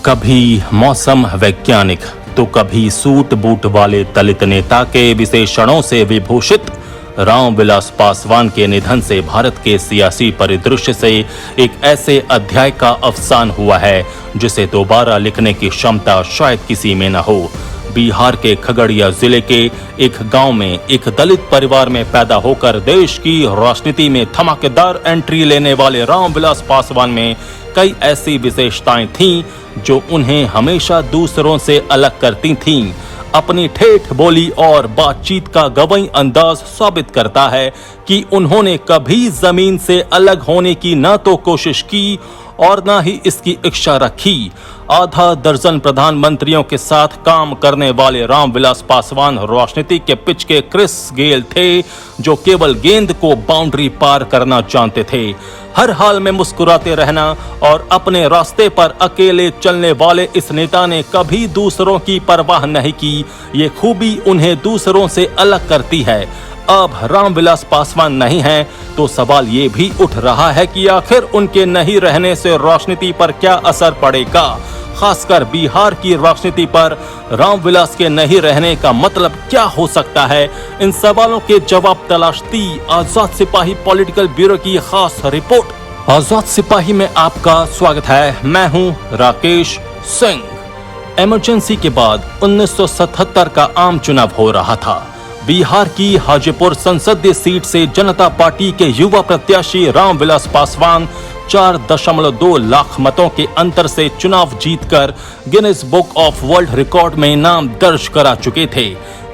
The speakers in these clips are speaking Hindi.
कभी मौसम वैज्ञानिक तो कभी सूट बूट वाले दलित नेता के विशेषणों से विभूषित रामविलास पासवान के निधन से भारत के सियासी परिदृश्य से एक ऐसे अध्याय का अवसान हुआ है जिसे दोबारा लिखने की क्षमता शायद किसी में न हो। बिहार के खगड़िया जिले के एक गांव में एक दलित परिवार में पैदा होकर देश की राजनीति में धमाकेदार एंट्री लेने वाले रामविलास पासवान में कई ऐसी विशेषताएं थीं जो उन्हें हमेशा दूसरों से अलग करती थीं। अपनी ठेठ बोली और बातचीत का गवई अंदाज साबित करता है कि उन्होंने कभी जमीन से अलग होने की न तो कोशिश की और न ही इसकी इच्छा रखी। आधा दर्जन प्रधानमंत्रियों के साथ काम करने वाले रामविलास पासवान राजनीति के पिच के क्रिस गेल थे जो केवल गेंद को बाउंड्री पार करना जानते थे। हर हाल में मुस्कुराते रहना और अपने रास्ते पर अकेले चलने वाले इस नेता ने कभी दूसरों की परवाह नहीं की। ये खूबी उन्हें दूसरों से अलग करती है। अब रामविलास पासवान नहीं हैं तो सवाल ये भी उठ रहा है कि आखिर उनके नहीं रहने से राजनीति पर क्या असर पड़ेगा। खासकर बिहार की राजनीति पर रामविलास के नहीं रहने का मतलब क्या हो सकता है। इन सवालों के जवाब तलाशती आजाद सिपाही पॉलिटिकल ब्यूरो की खास रिपोर्ट। आजाद सिपाही में आपका स्वागत है। मैं हूं राकेश सिंह। इमरजेंसी के बाद 1977 का आम चुनाव हो रहा था। बिहार की हाजीपुर संसदीय सीट से जनता पार्टी के युवा प्रत्याशी रामविलास पासवान 4.2 लाख मतों के अंतर से चुनाव जीतकर Guinness book of world record में नाम दर्ज करा चुके थे।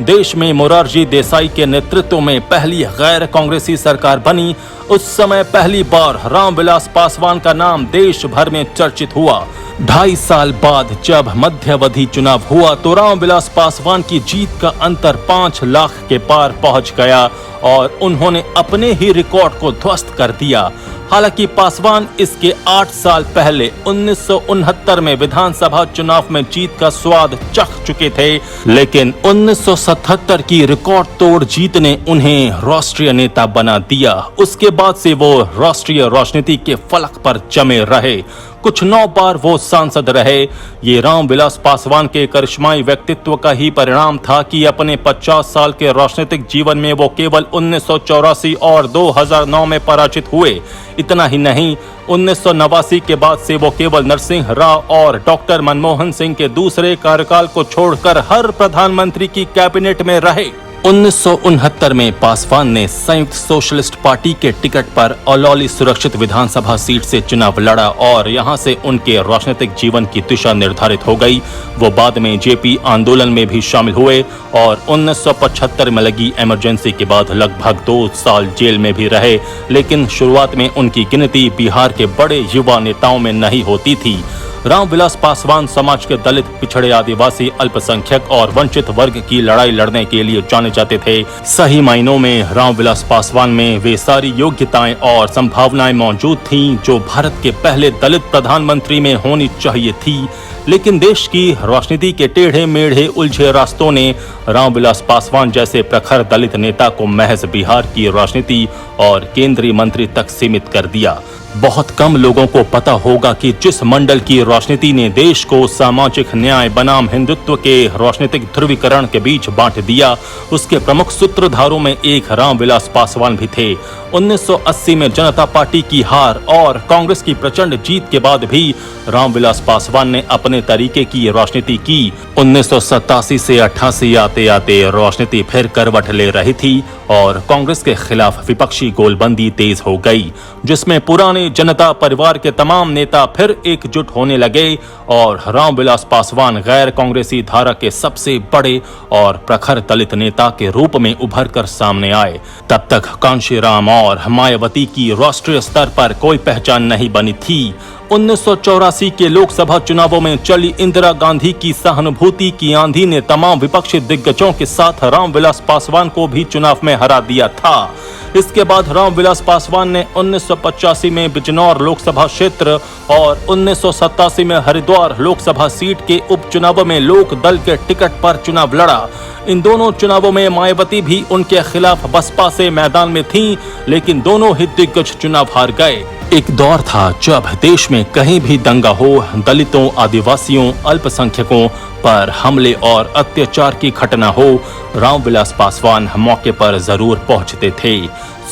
देश में मोरारजी देसाई के नेतृत्व में पहली गैर कांग्रेसी सरकार बनी। उस समय पहली बार रामविलास पासवान का नाम देश भर में चर्चित हुआ। 2.5 साल बाद जब मध्यावधि चुनाव हुआ तो रामविलास पासवान की जीत का अंतर 5 लाख के पार पहुंच गया और उन्होंने अपने ही रिकॉर्ड को ध्वस्त कर दिया। हालांकि पासवान इसके 8 साल पहले 1969 में विधानसभा चुनाव में जीत का स्वाद चख चुके थे, लेकिन 1977 की रिकॉर्ड तोड़ जीत ने उन्हें राष्ट्रीय नेता बना दिया। उसके बाद से वो राष्ट्रीय राजनीति के फलक पर जमे रहे। कुछ 9 बार वो सांसद रहे। ये रामविलास पासवान के करिश्माई व्यक्तित्व का ही परिणाम था कि अपने 50 साल के राजनीतिक जीवन में वो केवल 1984 और 2009 में पराजित हुए। इतना ही नहीं, 1989 के बाद से वो केवल नरसिंह राव और डॉक्टर मनमोहन सिंह के दूसरे कार्यकाल को छोड़कर हर प्रधानमंत्री की कैबिनेट में रहे। 1969 में पासवान ने संयुक्त सोशलिस्ट पार्टी के टिकट पर अलौली सुरक्षित विधानसभा सीट से चुनाव लड़ा और यहां से उनके राजनीतिक जीवन की दिशा निर्धारित हो गई। वो बाद में जेपी आंदोलन में भी शामिल हुए और 1975 में लगी इमरजेंसी के बाद लगभग 2 साल जेल में भी रहे, लेकिन शुरुआत में उनकी गिनती बिहार के बड़े युवा नेताओं में नहीं होती थी। रामविलास पासवान समाज के दलित, पिछड़े, आदिवासी, अल्पसंख्यक और वंचित वर्ग की लड़ाई लड़ने के लिए जाने जाते थे। सही मायनों में रामविलास पासवान में वे सारी योग्यताएं और संभावनाएं मौजूद थीं जो भारत के पहले दलित प्रधानमंत्री में होनी चाहिए थी। लेकिन देश की राजनीति के टेढ़े मेढ़े उलझे रास्तों ने रामविलास पासवान जैसे प्रखर दलित नेता को महज बिहार की राजनीति और केंद्रीय मंत्री तक सीमित कर दिया। बहुत कम लोगों को पता होगा कि जिस मंडल की राजनीति ने देश को सामाजिक न्याय बनाम हिंदुत्व के राजनीतिक ध्रुवीकरण के बीच बांट दिया, उसके प्रमुख सूत्रधारों में एक रामविलास पासवान भी थे। 1980 में जनता पार्टी की हार और कांग्रेस की प्रचंड जीत के बाद भी रामविलास पासवान ने अपने तरीके की राजनीति की। 1987 से 88 आते आते राजनीति फिर करवट ले रही थी और कांग्रेस के खिलाफ विपक्षी गोलबंदी तेज हो गई, जिसमें पुराने जनता परिवार के तमाम नेता फिर एकजुट होने लगे और रामविलास पासवान गैर कांग्रेसी धारा के सबसे बड़े और प्रखर दलित नेता के रूप में उभर कर सामने आए। तब तक कांशीराम और मायावती की राष्ट्रीय स्तर पर कोई पहचान नहीं बनी थी। 1984 के लोकसभा चुनावों में चली इंदिरा गांधी की सहानुभूति की आंधी ने तमाम विपक्षी दिग्गजों के साथ रामविलास पासवान को भी चुनाव में हरा दिया था। इसके बाद रामविलास पासवान ने 1985 में बिजनौर लोकसभा क्षेत्र और 1987 में हरिद्वार लोकसभा सीट के उपचुनाव में लोक दल के टिकट पर चुनाव लड़ा। इन दोनों चुनावों में मायावती भी उनके खिलाफ बसपा से मैदान में थीं, लेकिन दोनों ही दिग्गज चुनाव हार गए। एक दौर था जब देश में कहीं भी दंगा हो, दलितों, आदिवासियों, अल्पसंख्यकों पर हमले और अत्याचार की घटना हो, रामविलास पासवान मौके पर जरूर पहुंचते थे।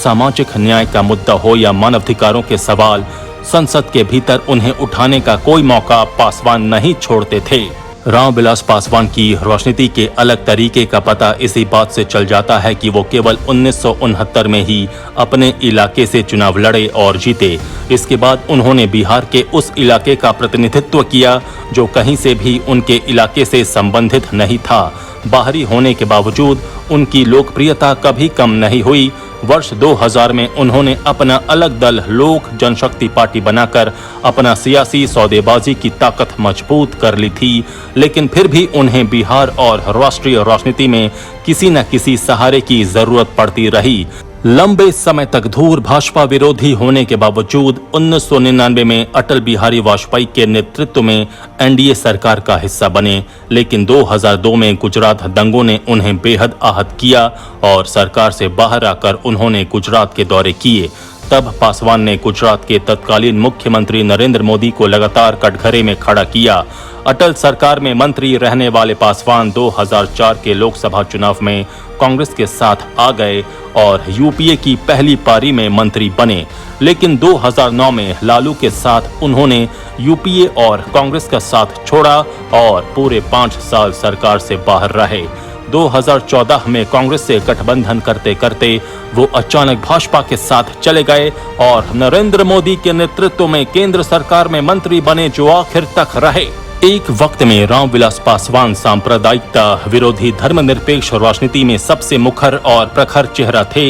सामाजिक न्याय का मुद्दा हो या मानवाधिकारों के सवाल, संसद के भीतर उन्हें उठाने का कोई मौका पासवान नहीं छोड़ते थे। रामविलास पासवान की राजनीति के अलग तरीके का पता इसी बात से चल जाता है कि वो केवल 1969 में ही अपने इलाके से चुनाव लड़े और जीते। इसके बाद उन्होंने बिहार के उस इलाके का प्रतिनिधित्व किया जो कहीं से भी उनके इलाके से संबंधित नहीं था। बाहरी होने के बावजूद उनकी लोकप्रियता कभी कम नहीं हुई। वर्ष 2000 में उन्होंने अपना अलग दल लोक जनशक्ति पार्टी बनाकर अपना सियासी सौदेबाजी की ताकत मजबूत कर ली थी, लेकिन फिर भी उन्हें बिहार और राष्ट्रीय राजनीति में किसी न किसी सहारे की जरूरत पड़ती रही। लंबे समय तक दूर भाजपा विरोधी होने के बावजूद 1999 में अटल बिहारी वाजपेयी के नेतृत्व में एनडीए सरकार का हिस्सा बने, लेकिन 2002 में गुजरात दंगों ने उन्हें बेहद आहत किया और सरकार से बाहर आकर उन्होंने गुजरात के दौरे किए। तब पासवान ने गुजरात के तत्कालीन मुख्यमंत्री नरेंद्र मोदी को लगातार कटघरे में खड़ा किया। अटल सरकार में मंत्री रहने वाले पासवान 2004 के लोकसभा चुनाव में कांग्रेस के साथ आ गए और यूपीए की पहली पारी में मंत्री बने, लेकिन 2009 में लालू के साथ उन्होंने यूपीए और कांग्रेस का साथ छोड़ा और पूरे 5 साल सरकार से बाहर रहे। 2014 में कांग्रेस से गठबंधन करते करते वो अचानक भाजपा के साथ चले गए और नरेंद्र मोदी के नेतृत्व में केंद्र सरकार में मंत्री बने, जो आखिर तक रहे। एक वक्त में रामविलास पासवान सांप्रदायिकता विरोधी धर्मनिरपेक्ष राजनीति में सबसे मुखर और प्रखर चेहरा थे।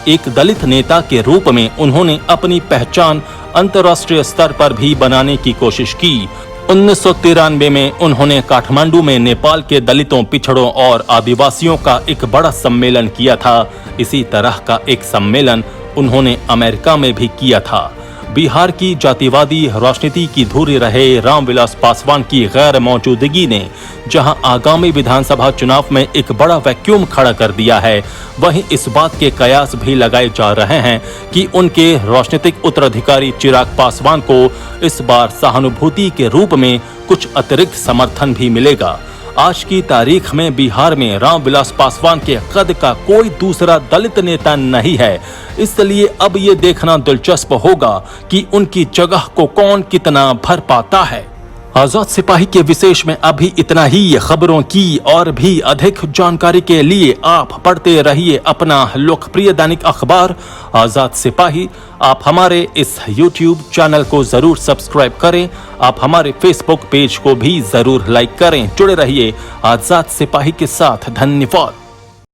एक दलित नेता के रूप में उन्होंने अपनी पहचान अंतर्राष्ट्रीय स्तर पर भी बनाने की कोशिश की। 1993 में उन्होंने काठमांडू में नेपाल के दलितों, पिछड़ों और आदिवासियों का एक बड़ा सम्मेलन किया था। इसी तरह का एक सम्मेलन उन्होंने अमेरिका में भी किया था। बिहार की जातिवादी राजनीति की धुरी रहे रामविलास पासवान की गैर मौजूदगी ने जहां आगामी विधानसभा चुनाव में एक बड़ा वैक्यूम खड़ा कर दिया है, वहीं इस बात के कयास भी लगाए जा रहे हैं कि उनके राजनीतिक उत्तराधिकारी चिराग पासवान को इस बार सहानुभूति के रूप में कुछ अतिरिक्त समर्थन भी मिलेगा। आज की तारीख में बिहार में रामविलास पासवान के कद का कोई दूसरा दलित नेता नहीं है, इसलिए अब ये देखना दिलचस्प होगा कि उनकी जगह को कौन कितना भर पाता है। आजाद सिपाही के विशेष में अभी इतना ही। खबरों की और भी अधिक जानकारी के लिए आप पढ़ते रहिए अपना लोकप्रिय दैनिक अखबार आजाद सिपाही। आप हमारे इस YouTube चैनल को जरूर सब्सक्राइब करें। आप हमारे Facebook पेज को भी जरूर लाइक करें। जुड़े रहिए आजाद सिपाही के साथ। धन्यवाद।